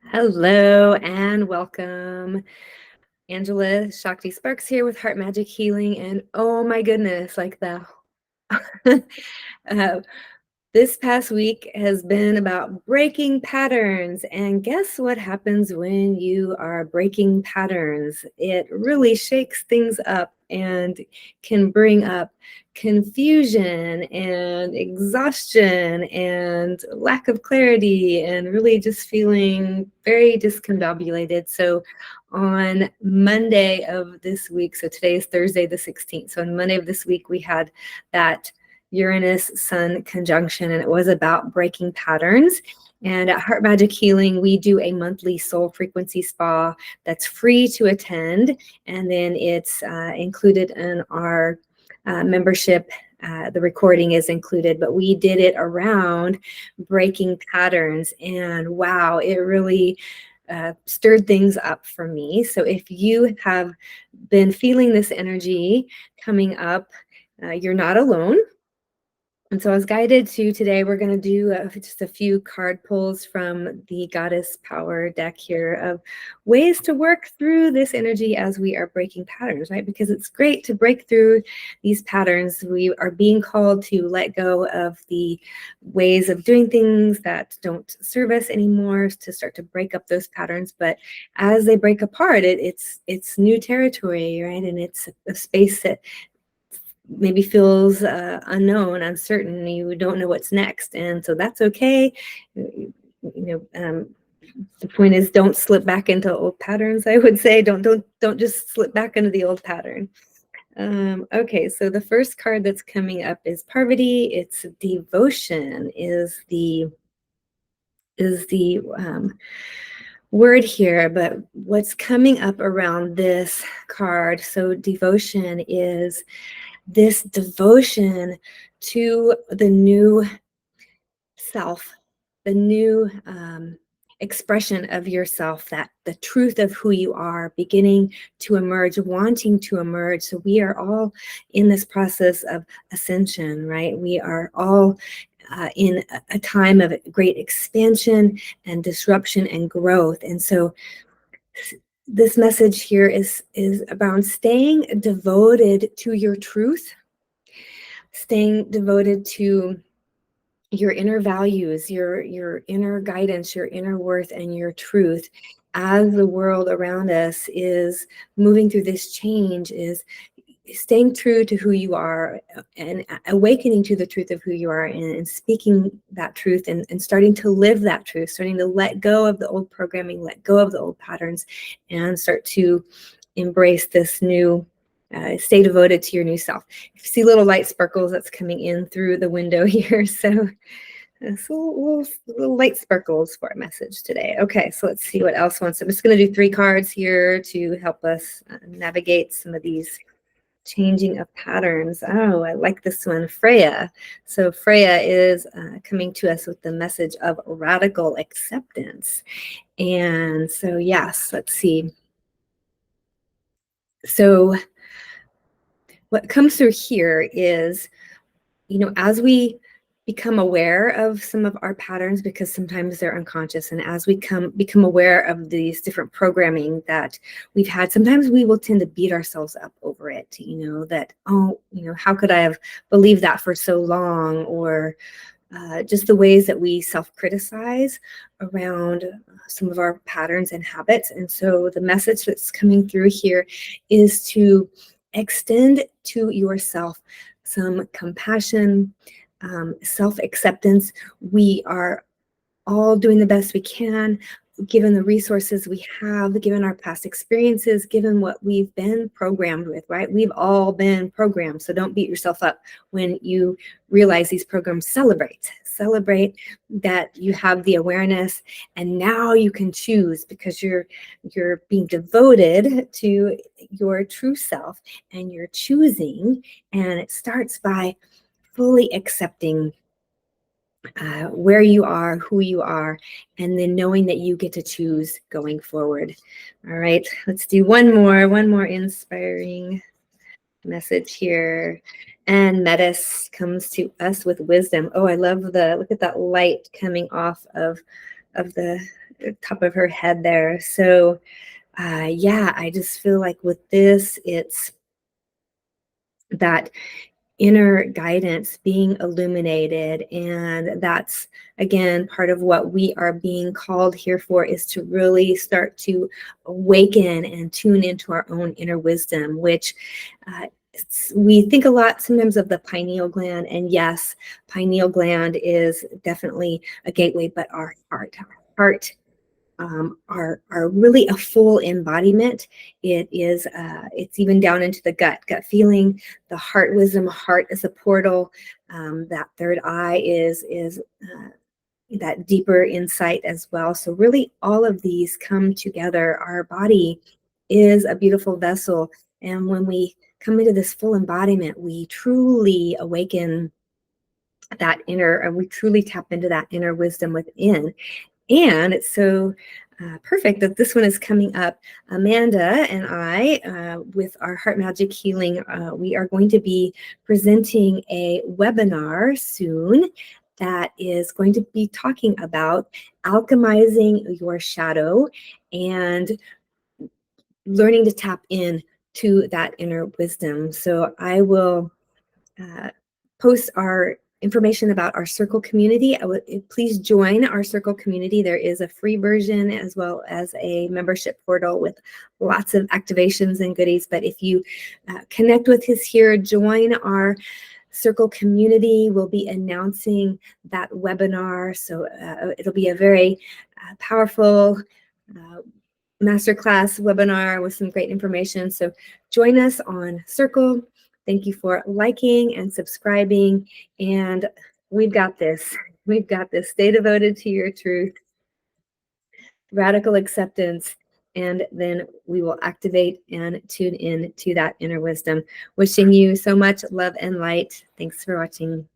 Hello and welcome. Angela Shakti Sparks here with Heart Magic Healing. And oh my goodness, uh, this past week has been about breaking patterns. And guess what happens when you are breaking patterns? It really shakes things up and can bring up confusion and exhaustion and lack of clarity and really just feeling very discombobulated. So on Monday of this week, so today is Thursday the 16th. So on Monday of this week, we had that Uranus-Sun conjunction, and it was about breaking patterns. And at Heart Magic Healing, we do a monthly soul frequency spa that's free to attend, and then it's included in our membership. The recording is included, but we did it around breaking patterns, and wow, it really stirred things up for me. So if you have been feeling this energy coming up, you're not alone. And so I was guided to today, we're going to do just a few card pulls from the Goddess Power deck here of ways to work through this energy as we are breaking patterns, right? Because it's great to break through these patterns. We are being called to let go of the ways of doing things that don't serve us anymore, to start to break up those patterns. But as they break apart, it's new territory, right? And it's a space that maybe feels unknown, uncertain. You don't know what's next, and so that's okay. The point is, don't slip back into old patterns. I would say, don't just slip back into the old pattern. Okay, so the first card that's coming up is Parvati. It's devotion is the word here, but what's coming up around this card, so devotion is this devotion to the new self, the new expression of yourself, that the truth of who you are beginning to emerge, wanting to emerge. So we are all in this process of ascension, right? We are all in a time of great expansion and disruption and growth. And so this message here is about staying devoted to your truth, staying devoted to your inner values, your inner guidance, your inner worth, and your truth as the world around us is moving through this change, is staying true to who you are and awakening to the truth of who you are, and speaking that truth, and starting to live that truth, starting to let go of the old programming, let go of the old patterns, and start to embrace this new stay devoted to your new self. If you see little light sparkles, that's coming in through the window here. So little light sparkles for a message today. Okay, so let's see what else wants. I'm just going to do 3 cards here to help us navigate some of these changing of patterns. Oh, I like this one, Freya. So Freya is coming to us with the message of radical acceptance. And so, yes, let's see. So what comes through here is, as we become aware of some of our patterns, because sometimes they're unconscious, and as we become aware of these different programming that we've had, sometimes we will tend to beat ourselves up over it, that, how could I have believed that for so long, or just the ways that we self-criticize around some of our patterns and habits. And so the message that's coming through here is to extend to yourself some compassion, self-acceptance. We are all doing the best we can, given the resources we have, given our past experiences, given what we've been programmed with, right? We've all been programmed. So don't beat yourself up when you realize these programs. Celebrate that you have the awareness, and now you can choose, because you're being devoted to your true self, and you're choosing. And it starts by fully accepting where you are, who you are, and then knowing that you get to choose going forward. All right, let's do one more inspiring message here. And Metis comes to us with wisdom. Oh, I love look at that light coming off of the top of her head there. So yeah, I just feel like with this, it's that inner guidance being illuminated. And that's, again, part of what we are being called here for, is to really start to awaken and tune into our own inner wisdom, which we think a lot sometimes of the pineal gland. And yes, pineal gland is definitely a gateway, but our heart are really a full embodiment. It's even down into the gut feeling, the heart wisdom. Heart is a portal. That third eye is that deeper insight as well. So really, all of these come together. Our body is a beautiful vessel, and when we come into this full embodiment, we truly awaken that inner, and we truly tap into that inner wisdom within. And it's so perfect that this one is coming up. Amanda and I, with our Heart Magic Healing, we are going to be presenting a webinar soon that is going to be talking about alchemizing your shadow and learning to tap in to that inner wisdom. So I will post our information about our circle community. Please join our circle community. There is a free version as well as a membership portal with lots of activations and goodies. But if you connect with us here, join our circle community. We'll be announcing that webinar. So it'll be a very powerful masterclass webinar with some great information. So join us on Circle. Thank you for liking and subscribing. And we've got this. We've got this. Stay devoted to your truth, radical acceptance, and then we will activate and tune in to that inner wisdom. Wishing you so much love and light. Thanks for watching.